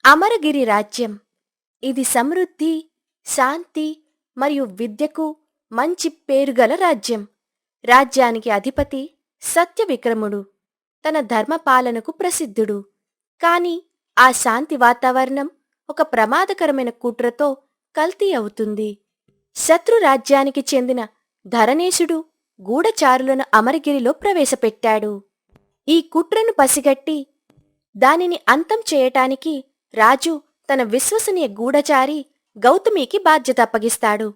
అమరగిరి రాజ్యం ఇది సమృద్ధి, శాంతి మరియు విద్యకు మంచి పేరుగల రాజ్యం. రాజ్యానికి అధిపతి సత్యవిక్రముడు. తన ధర్మపాలనకు ప్రసిద్ధుడు. కాని ఆ శాంతి వాతావరణం ఒక ప్రమాదకరమైన కుట్రతో కల్తీ అవుతుంది. శత్రు రాజ్యానికి చెందిన ధరణేశుడు గూఢచారులను అమరగిరిలో ప్రవేశపెట్టాడు. ఈ కుట్రను పసిగట్టి దానిని అంతం చేయటానికి రాజు తన విశ్వసనీయ గూఢచారి గౌతమికి బాధ్యత అప్పగిస్తాడు.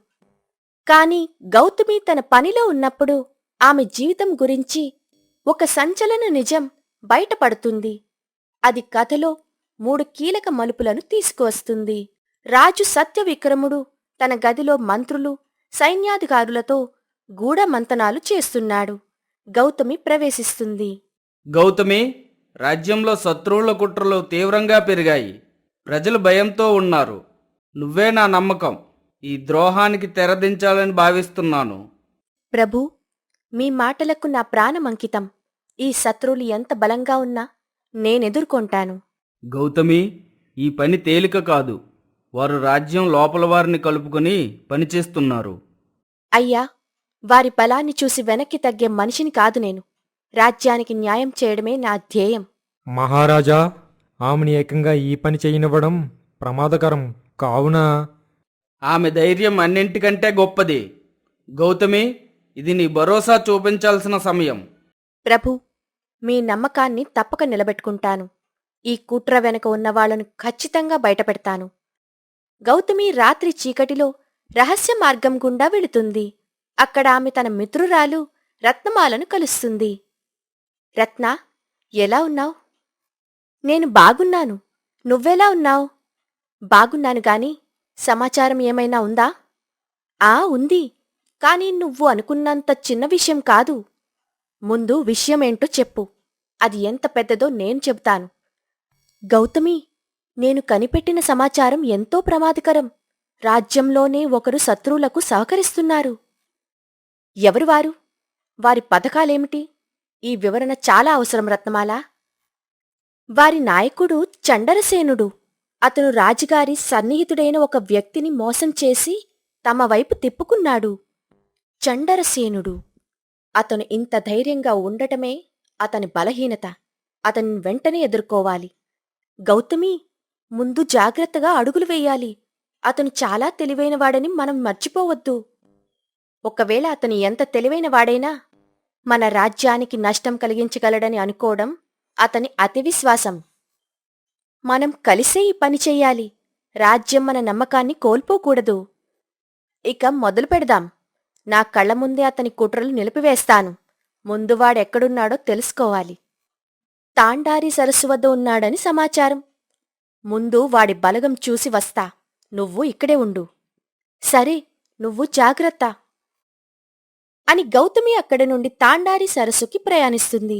కాని గౌతమి తన పనిలో ఉన్నప్పుడు ఆమె జీవితం గురించి ఒక సంచలన నిజం బయటపడుతుంది. అది కథలో 3 కీలక మలుపులను తీసుకువస్తుంది. రాజు సత్యవిక్రముడు తన గదిలో మంత్రులు, సైన్యాధికారులతో గూఢమంతనాలు చేస్తున్నాడు. గౌతమి ప్రవేశిస్తుంది. గౌతమి, రాజ్యంలో శత్రువుల కుట్రలు తీవ్రంగా పెరిగాయి. ప్రజలు భయంతో ఉన్నారు. నువ్వే నా నమ్మకం. ఈ ద్రోహానికి తెరదించాలని భావిస్తున్నాను. ప్రభూ, మీ మాటలకు నా ప్రాణమంకితం. ఈ శత్రువులు ఎంత బలంగా ఉన్నా నేనెదుర్కొంటాను. గౌతమి, ఈ పని తేలిక కాదు. వారు రాజ్యం లోపల వారిని కలుపుకొని పనిచేస్తున్నారు. అయ్యా, వారి బలాన్ని చూసి వెనక్కి తగ్గే మనిషిని కాదు నేను. రాజ్యానికి న్యాయం చేయడమే నా ధ్యేయం. మహారాజా, ఆమెను ఏకంగా ఈ పని చేయనివ్వడం ప్రమాదకరం. కావున ఆమె ధైర్యం అన్నింటికంటే గొప్పది. గౌతమి, ఇది నీ భరోసా చూపించాల్సిన సమయం. ప్రభూ, మీ నమ్మకాన్ని తప్పక నిలబెట్టుకుంటాను. ఈ కుట్ర వెనక ఉన్నవాళ్లను ఖచ్చితంగా బయటపెడతాను. గౌతమి రాత్రి చీకటిలో రహస్య మార్గం గుండా వెళుతుంది. అక్కడ ఆమె తన మిత్రురాలు రత్నమాలను కలుస్తుంది. రత్నా, ఎలా ఉన్నావు? నేను బాగున్నాను. నువ్వెలా ఉన్నావు? బాగున్నాను గాని సమాచారం ఏమైనా ఉందా? ఉంది. కాని నువ్వు అనుకున్నంత చిన్న విషయం కాదు. ముందు విషయమేంటో చెప్పు. అది ఎంత పెద్దదో నేను చెబుతాను. గౌతమి, నేను కనిపెట్టిన సమాచారం ఎంతో ప్రమాదకరం. రాజ్యంలోనే ఒకరు శత్రువులకు సహకరిస్తున్నారు. ఎవరు వారు? వారి పథకాలేమిటి? ఈ వివరణ చాలా అవసరం రత్నమాల. వారి నాయకుడు చండరసేనుడు. అతను రాజుగారి సన్నిహితుడైన ఒక వ్యక్తిని మోసం చేసి తమ వైపు తిప్పుకున్నాడు. చండరసేనుడు. అతను ఇంత ధైర్యంగా ఉండటమే అతని బలహీనత. అతన్ని వెంటనే ఎదుర్కోవాలి. గౌతమి, ముందు జాగ్రత్తగా అడుగులు వేయాలి. అతను చాలా తెలివైనవాడని మనం మర్చిపోవద్దు. ఒకవేళ అతను ఎంత తెలివైనవాడైనా మన రాజ్యానికి నష్టం కలిగించగలడని అనుకోవడం అతని అతి విశ్వాసం. మనం కలిసే ఈ పని చెయ్యాలి. రాజ్యం మన నమ్మకాన్ని కోల్పోకూడదు. ఇక మొదలు పెడదాం. నా కళ్ల ముందే అతని కుట్రలు నిలిపివేస్తాను. ముందు వాడెక్కడున్నాడో తెలుసుకోవాలి. తాండారి సరస్సు వద్ద ఉన్నాడని సమాచారం. ముందు వాడి బలగం చూసి వస్తా. నువ్వు ఇక్కడే ఉండు. సరే, నువ్వు జాగ్రత్త అని గౌతమి అక్కడి నుండి తాండారి సరస్సుకి ప్రయాణిస్తుంది.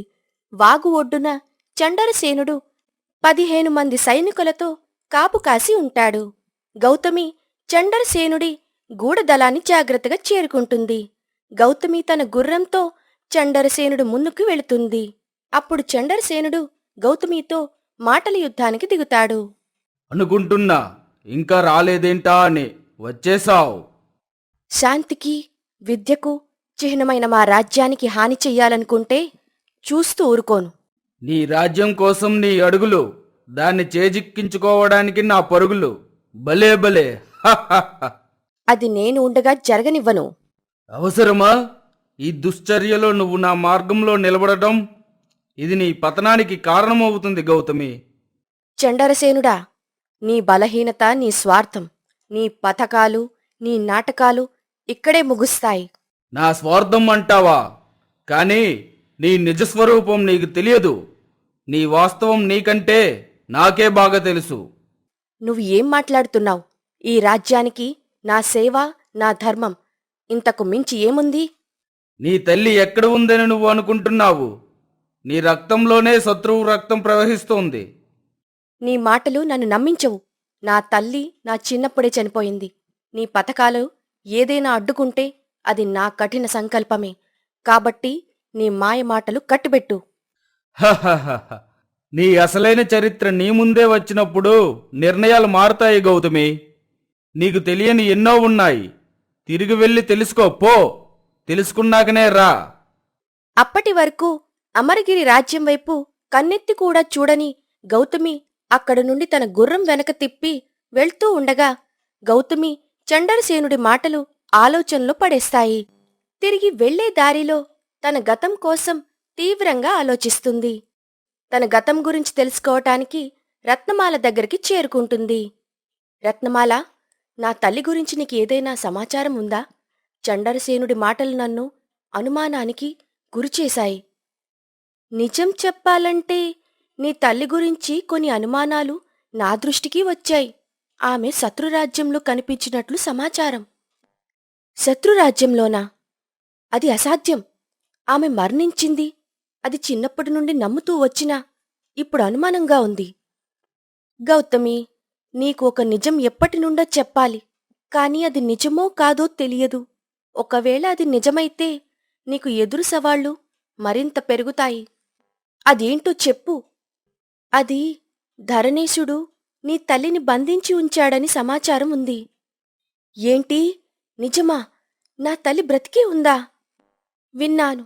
వాగు ఒడ్డున చండరసేనుడు 15 మంది సైనికులతో కాపు కాసి ఉంటాడు. గౌతమి చండరసేనుడి గూఢదళాన్ని జాగ్రత్తగా చేరుకుంటుంది. గౌతమి తన గుర్రంతో చండరసేనుడు ముందుకు వెళుతుంది. అప్పుడు చండరసేనుడు గౌతమితో మాటల యుద్ధానికి దిగుతాడు. అనుకుంటున్నా ఇంకా రాలేదేంటా అని. వచ్చేశావు. శాంతికి, విద్యకు చిహ్నమైన మా రాజ్యానికి హాని చెయ్యాలనుకుంటే చూస్తూ ఊరుకోను. నీ రాజ్యం కోసం నీ అడుగులు, దాన్ని చేజిక్కించుకోవడానికి నా పరుగులు. భలే భలే. అది నేను ఉండగా జరగనివ్వను. అవసరమా? ఈ దుశ్చర్యలో నువ్వు నా మార్గంలో నిలబడటం, ఇది నీ పతనానికి కారణమవుతుంది గౌతమి. చండరసేనుడా, నీ బలహీనత, నీ స్వార్థం, నీ పథకాలు, నీ నాటకాలు ఇక్కడే ముగుస్తాయి. నా స్వార్థం అంటావా? కానీ నీ నిజస్వరూపం నీకు తెలియదు. నీ వాస్తవం నీకంటే నాకే బాగా తెలుసు. నువ్వు ఏం మాట్లాడుతున్నావు? ఈ రాజ్యానికి నా సేవ, నా ధర్మం, ఇంతకు మించి ఏముంది? నీ తల్లి ఎక్కడ ఉందని నువ్వు అనుకుంటున్నావు? నీ రక్తంలోనే శత్రువు రక్తం ప్రవహిస్తోంది. నీ మాటలు నన్ను నమ్మించవు. నా తల్లి నా చిన్నప్పుడే చనిపోయింది. నీ పథకాలు ఏదైనా అడ్డుకుంటే అది నా కఠిన సంకల్పమే. కాబట్టి నీ మాయ మాటలు కట్టిబెట్టు. హహహహ. నీ అసలైన చరిత్ర నీ ముందే వచ్చినప్పుడు నిర్ణయాలు మారుతాయి గౌతమి. నీకు తెలియని ఎన్నో ఉన్నాయి. తిరిగి వెళ్ళి తెలుసుకో పో. తెలుసుకున్నాకనే రా. అప్పటి వరకు అమరగిరి రాజ్యం వైపు కన్నెత్తి కూడా చూడని గౌతమి అక్కడి నుండి తన గుర్రం వెనక తిప్పి వెళ్తూ ఉండగా గౌతమి చండరసేనుడి మాటలు ఆలోచనలో పడేస్తాయి. తిరిగి వెళ్లే దారిలో తన గతం కోసం తీవ్రంగా ఆలోచిస్తుంది. తన గతం గురించి తెలుసుకోవటానికి రత్నమాల దగ్గరికి చేరుకుంటుంది. రత్నమాల, నా తల్లి గురించి నీకు ఏదైనా సమాచారం ఉందా? చండరసేనుడి మాటలు నన్ను అనుమానానికి గురిచేశాయి. నిజం చెప్పాలంటే నీ తల్లి గురించి కొన్ని అనుమానాలు నా దృష్టికి వచ్చాయి. ఆమె శత్రురాజ్యంలో కనిపించినట్లు సమాచారం. శత్రురాజ్యంలోనా? అది అసాధ్యం. ఆమె మరణించింది. అది చిన్నప్పటి నుండి నమ్ముతూ వచ్చినా ఇప్పుడు అనుమానంగా ఉంది. గౌతమి, నీకు ఒక నిజం ఎప్పటి నుండో చెప్పాలి. కాని అది నిజమో కాదో తెలియదు. ఒకవేళ అది నిజమైతే నీకు ఎదురు సవాళ్లు మరింత పెరుగుతాయి. అదేంటో చెప్పు. అది ధరణీశుడు నీ తల్లిని బంధించి ఉంచాడని సమాచారం ఉంది. ఏంటి? నిజమా? నా తల్లి బ్రతికే ఉందా? విన్నాను,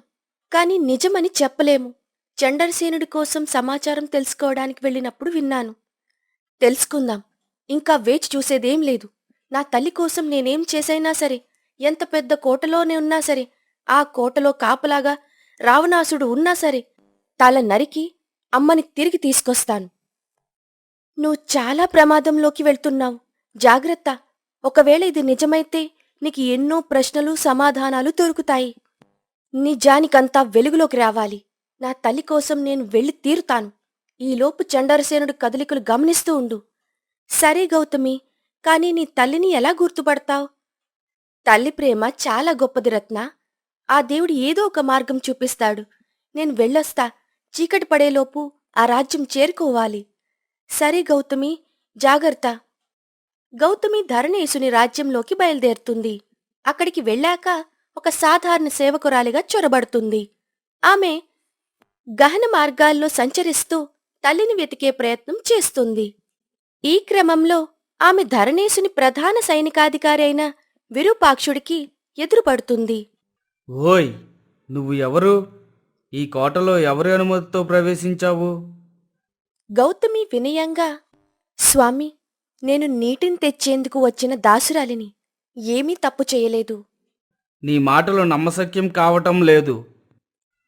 కాని నిజమని చెప్పలేము. చండరసేనుడి కోసం సమాచారం తెలుసుకోవడానికి వెళ్ళినప్పుడు విన్నాను. తెలుసుకుందాం. ఇంకా వేచి చూసేదేం లేదు. నా తల్లి కోసం నేనేం చేసైనా సరే, ఎంత పెద్ద కోటలోనే ఉన్నా సరే, ఆ కోటలో కాపలాగా రావణాసుడు ఉన్నా సరే, తల నరికి అమ్మని తిరిగి తీసుకొస్తాను. నువ్వు చాలా ప్రమాదంలోకి వెళ్తున్నావు. జాగ్రత్త. ఒకవేళ ఇది నిజమైతే నీకు ఎన్నో ప్రశ్నలు సమాధానాలు దొరుకుతాయి. నిజానికంతా వెలుగులోకి రావాలి. నా తల్లి కోసం నేను వెళ్ళి తీరుతాను. ఈలోపు చండరసేనుడి కదలికలు గమనిస్తూ ఉండు. సరే గౌతమి, కాని నీ తల్లిని ఎలా గుర్తుపడతావు? తల్లి ప్రేమ చాలా గొప్పది రత్న. ఆ దేవుడు ఏదో ఒక మార్గం చూపిస్తాడు. నేను వెళ్ళొస్తా. చీకటి పడేలోపు ఆ రాజ్యం చేరుకోవాలి. సరే గౌతమి, జాగ్రత్త. గౌతమి ధరణేశుని రాజ్యంలోకి బయలుదేరుతుంది. అక్కడికి వెళ్ళాక ఒక సాధారణ సేవకురాలిగా చొరబడుతుంది. ఆమె గహన మార్గాల్లో సంచరిస్తూ తల్లిని వెతికే ప్రయత్నం చేస్తుంది. ఈ క్రమంలో ఆమె ధరణేశుని ప్రధాన సైనికాధికారి అయిన విరూపాక్షుడికి ఎదురుపడుతుంది. ఓయ్, నువ్వు ఎవరు? ఈ కోటలో ఎవరి అనుమతితో ప్రవేశించావు? గౌతమి వినయంగా, స్వామి, నేను నీటిని తెచ్చేందుకు వచ్చిన దాసురాలిని. ఏమీ తప్పు చేయలేదు. నీ మాటలు నమ్మశక్యం కావటం లేదు.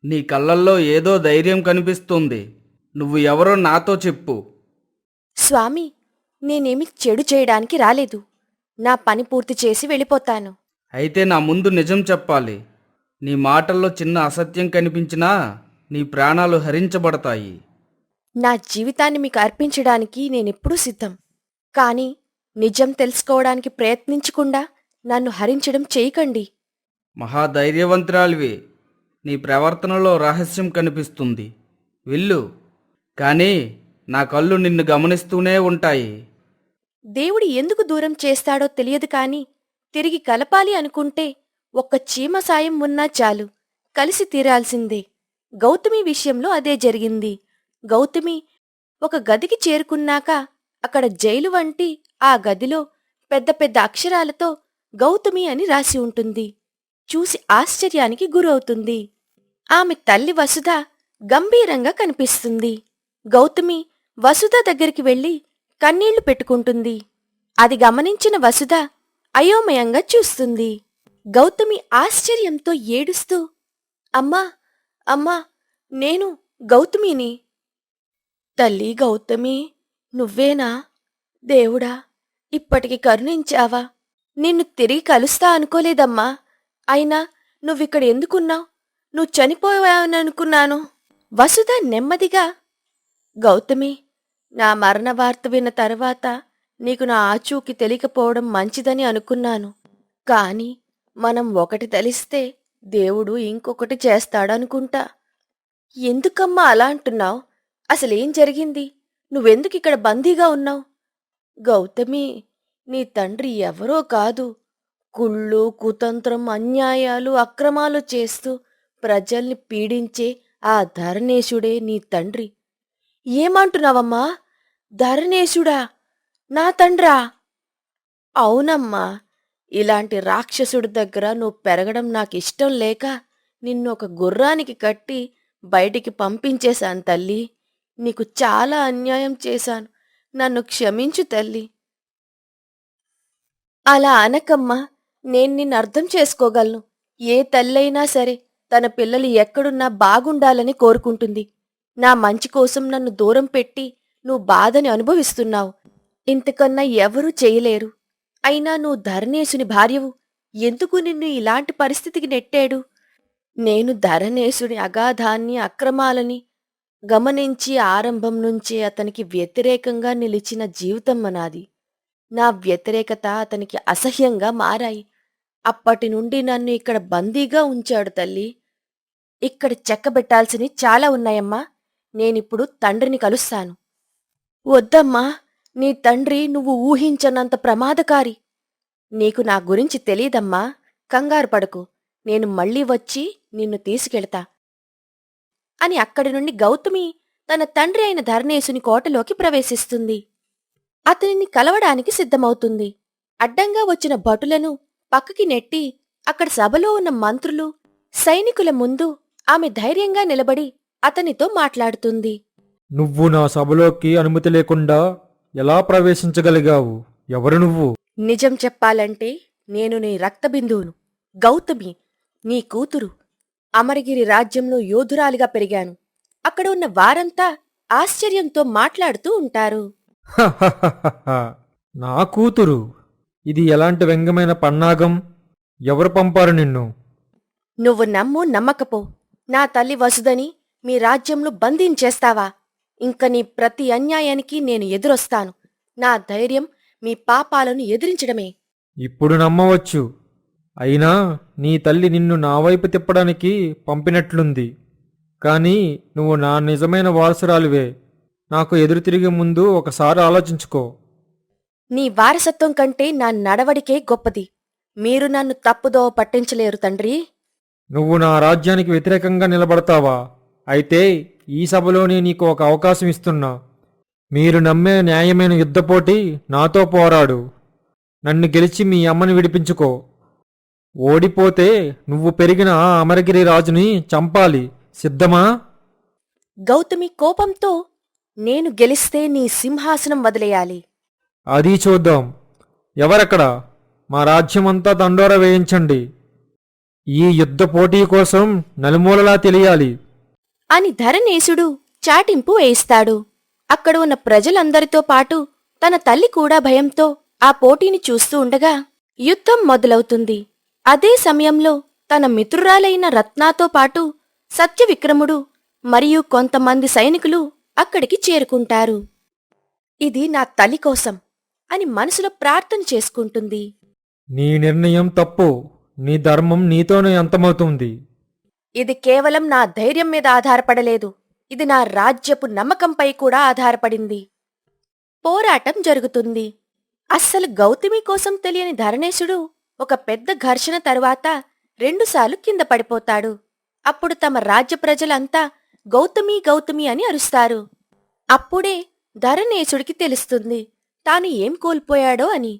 నీ కళ్ళల్లో ఏదో ధైర్యం కనిపిస్తుంది. నువ్వు ఎవరో నాతో చెప్పు. స్వామి, నేనేమి చెడు చేయడానికి రాలేదు. నా పని పూర్తి చేసి వెళ్ళిపోతాను. అయితే నా ముందు నిజం చెప్పాలి. నీ మాటల్లో చిన్న అసత్యం కనిపించినా నీ ప్రాణాలు హరించబడతాయి. నా జీవితాన్ని మీకు అర్పించడానికి నేనెప్పుడూ సిద్ధం. కాని నిజం తెలుసుకోవడానికి ప్రయత్నించకుండా నన్ను హరించడం చేయకండి. మహాధైర్యవంతురాలివి. నీ ప్రవర్తనలో రహస్యం కనిపిస్తుంది. వెళ్ళు. కానీ నా కళ్ళు నిన్ను గమనిస్తూనే ఉంటాయి. దేవుడు ఎందుకు దూరం చేస్తాడో తెలియదు కాని తిరిగి కలపాలి అనుకుంటే ఒక్క చీమ సాయం ఉన్నా చాలు, కలిసి తీరాల్సిందే. గౌతమి విషయంలో అదే జరిగింది. గౌతమి ఒక గదికి చేరుకున్నాక అక్కడ జైలు వంటి ఆ గదిలో పెద్ద పెద్ద అక్షరాలతో గౌతమి అని రాసి ఉంటుంది. చూసి ఆశ్చర్యానికి గురవుతుంది. ఆమె తల్లి వసుధ గంభీరంగా కనిపిస్తుంది. గౌతమి వసుధ దగ్గరికి వెళ్లి కన్నీళ్లు పెట్టుకుంటుంది. అది గమనించిన వసుధ అయోమయంగా చూస్తుంది. గౌతమి ఆశ్చర్యంతో ఏడుస్తూ, అమ్మా, అమ్మా, నేను గౌతమిని. తల్లి గౌతమి, నువ్వేనా? దేవుడా, ఇప్పటికి కరుణించావా? నిన్ను తిరిగి కలుస్తా అనుకోలేదమ్మా. అయినా నువ్విక్కడ ఎందుకున్నావు? నువ్వు చనిపోయావననుకున్నాను. వసుధ నెమ్మదిగా, గౌతమి, నా మరణ వార్త విన్న తర్వాత నీకు నా ఆచూకీ తెలియకపోవడం మంచిదని అనుకున్నాను. కాని మనం ఒకటి తెలిస్తే దేవుడు ఇంకొకటి చేస్తాడనుకుంటా. ఎందుకమ్మా అలా అంటున్నావు? అసలేం జరిగింది? నువ్వెందుకిక్కడ బందీగా ఉన్నావు? గౌతమి, నీ తండ్రి ఎవరో కాదు. కుళ్ళు, కుతంత్రం, అన్యాయాలు, అక్రమాలు చేస్తూ ప్రజల్ని పీడించే ఆ ధరణేశుడే నీ తండ్రి. ఏమంటున్నావమ్మా? ధరణేశుడా? నా తండ్రా? అవునమ్మా. ఇలాంటి రాక్షసుడి దగ్గర నువ్వు పెరగడం నాకిష్టం లేక నిన్ను ఒక గుర్రానికి కట్టి బయటికి పంపించేశాను తల్లి. నీకు చాలా అన్యాయం చేశాను. నన్ను క్షమించు తల్లి. అలా అనకమ్మా. నేను నిన్ను అర్థం చేసుకోగలను. ఏ తల్లైనా సరే తన పిల్లలు ఎక్కడున్నా బాగుండాలని కోరుకుంటుంది. నా మంచి కోసం నన్ను దూరం పెట్టి నువ్వు బాధని అనుభవిస్తున్నావు. ఇంతకన్నా ఎవరూ చేయలేరు. అయినా నువ్వు ధరణేశుని భార్యవు. ఎందుకు నిన్ను ఇలాంటి పరిస్థితికి నెట్టాడు? నేను ధరణేశుడి అగాధాన్ని, అక్రమాలని గమనించి ఆరంభం నుంచే అతనికి వ్యతిరేకంగా నిలిచిన జీవితం నాది. నా వ్యతిరేకత అతనికి అసహ్యంగా మారాయి. అప్పటి నుండి నన్ను ఇక్కడ బందీగా ఉంచాడు తల్లి. ఇక్కడ చెక్కబెట్టాల్సినవి చాలా ఉన్నాయమ్మా. నేనిప్పుడు తండ్రిని కలుస్తాను. వద్దమ్మా. నీ తండ్రి నువ్వు ఊహించనంత ప్రమాదకారి. నీకు నా గురించి తెలీదమ్మా. కంగారు పడకు. నేను మళ్ళీ వచ్చి నిన్ను తీసుకెళ్తా అని అక్కడి నుండి గౌతమి తన తండ్రి అయిన ధరణేశుని కోటలోకి ప్రవేశిస్తుంది. అతనిని కలవడానికి సిద్ధమవుతుంది. అడ్డంగా వచ్చిన భటులను పక్కకి నెట్టి అక్కడ సభలో ఉన్న మంత్రులు, సైనికుల ముందు ఆమె ధైర్యంగా నిలబడి అతనితో మాట్లాడుతుంది. నువ్వు నా సభలోకి అనుమతి లేకుండా ఎలా ప్రవేశించగలిగావు? ఎవరు నువ్వు? నిజం చెప్పాలంటే నేను నీ రక్తబిందువును, గౌతమి, నీ కూతురు. అమరగిరి రాజ్యంలో యోధురాలిగా పెరిగాను. అక్కడ ఉన్న వారంతా ఆశ్చర్యంతో మాట్లాడుతూ ఉంటారు. హహహహహ. నా కూతురు? ఇది ఎలాంటి వ్యంగ్యమైన పన్నాగం? ఎవరు పంపారు నిన్ను? నువ్వు నమ్ము నమ్మకపో, నా తల్లి వసుదని మీ రాజ్యంలో బంధించేస్తావా? ఇంక నీ ప్రతి అన్యాయానికి నేను ఎదురొస్తాను. నా ధైర్యం మీ పాపాలను ఎదిరించడమే. ఇప్పుడు నమ్మవచ్చు. అయినా నీ తల్లి నిన్ను నా వైపు తిప్పడానికి పంపినట్లుంది. కానీ నువ్వు నా నిజమైన వారసురాలివే. నాకు ఎదురు తిరిగే ముందు ఒకసారి ఆలోచించుకో. నీ వారసత్వం కంటే నా నడవడికే గొప్పది. మీరు నన్ను తప్పుదోవ పట్టించలేరు తండ్రి. నువ్వు నా రాజ్యానికి వ్యతిరేకంగా నిలబడతావా? అయితే ఈ సభలోనే నీకు ఒక అవకాశం ఇస్తున్నా. మీరు నమ్మే న్యాయమైన యుద్ధపోటీ నాతో పోరాడు. నన్ను గెలిచి మీ అమ్మని విడిపించుకో. ఓడిపోతే నువ్వు పెరిగిన ఆ అమరగిరి రాజుని చంపాలి. సిద్ధమా? గౌతమి కోపంతో, నేను గెలిస్తే నీ సింహాసనం వదిలేయాలి. అది చూద్దాం. ఎవరక్కడ? మా రాజ్యమంతా దండోర వేయించండి. ఈ యుద్ధ పోటీ కోసం నలుమూలలా తెలియాలి అని ధరణేశుడు చాటింపు వేయిస్తాడు. అక్కడ ఉన్న ప్రజలందరితో పాటు తన తల్లి కూడా భయంతో ఆ పోటీని చూస్తూ ఉండగా యుద్ధం మొదలవుతుంది. అదే సమయంలో తన మిత్రురాలైన రత్నాతో పాటు సత్యవిక్రముడు మరియు కొంతమంది సైనికులు అక్కడికి చేరుకుంటారు. ఇది నా తల్లి కోసం అని మనసులో ప్రార్థన చేసుకుంటుంది. నీ నిర్ణయం తప్పు. నీ ధర్మం నీతోనే అంతమవుతుంది. ఇది కేవలం నా ధైర్యం మీద ఆధారపడలేదు. ఇది నా రాజ్యపు నమ్మకంపై కూడా ఆధారపడింది. పోరాటం జరుగుతుంది. అస్సలు గౌతమి కోసం తెలియని ధరణేశుడు ఒక పెద్ద ఘర్షణ తరువాత రెండుసార్లు కింద పడిపోతాడు. అప్పుడు తమ రాజ్య ప్రజలంతా గౌతమి గౌతమి అని అరుస్తారు. అప్పుడే ధరణేశుడికి తెలుస్తుంది తాను ఏం కోల్పోయాడో అని.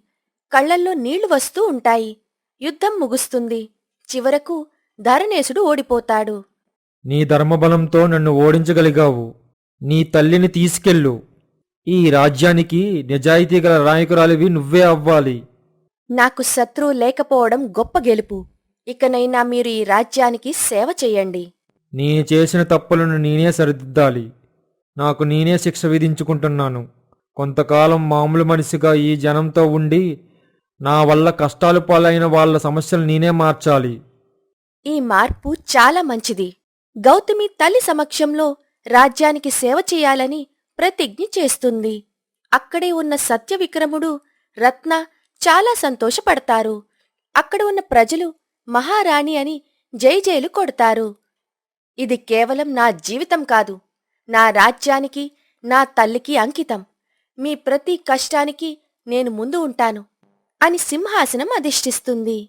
కళ్లల్లో నీళ్లు వస్తూ ఉంటాయి. యుద్ధం ముగుస్తుంది. చివరకు ధరణేశుడు ఓడిపోతాడు. నీ ధర్మబలంతో నన్ను ఓడించగలిగావు. నీ తల్లిని తీసుకెళ్ళు. ఈ రాజ్యానికి నిజాయితీ గల నాయకురాలివి నువ్వే అవ్వాలి. నాకు శత్రువు లేకపోవడం గొప్ప గెలుపు. ఇకనైనా మీరు ఈ రాజ్యానికి సేవ చెయ్యండి. నేను చేసిన తప్పులను నేనే సరిదిద్దాలి. నాకు నేనే శిక్ష విధించుకుంటున్నాను. కొంతకాలం మామూలు మనిషిగా ఈ జనంతో ఉండి నా వల్ల కష్టాలు పాలైన వాళ్ళ సమస్యలు నేనే మార్చాలి. ఈ మార్పు చాలా మంచిది. గౌతమి తల్లి సమక్షంలో రాజ్యానికి సేవ చెయ్యాలని ప్రతిజ్ఞ చేస్తుంది. అక్కడే ఉన్న సత్యవిక్రముడు, రత్న చాలా సంతోషపడతారు. అక్కడ ఉన్న ప్రజలు మహారాణి అని జైజైలు కొడతారు. ఇది కేవలం నా జీవితం కాదు, నా రాజ్యానికి, నా తల్లికి అంకితం. మీ ప్రతి కష్టానికి నేను ముందు ఉంటాను అని సింహాసనం అధిష్ఠిస్తుంది.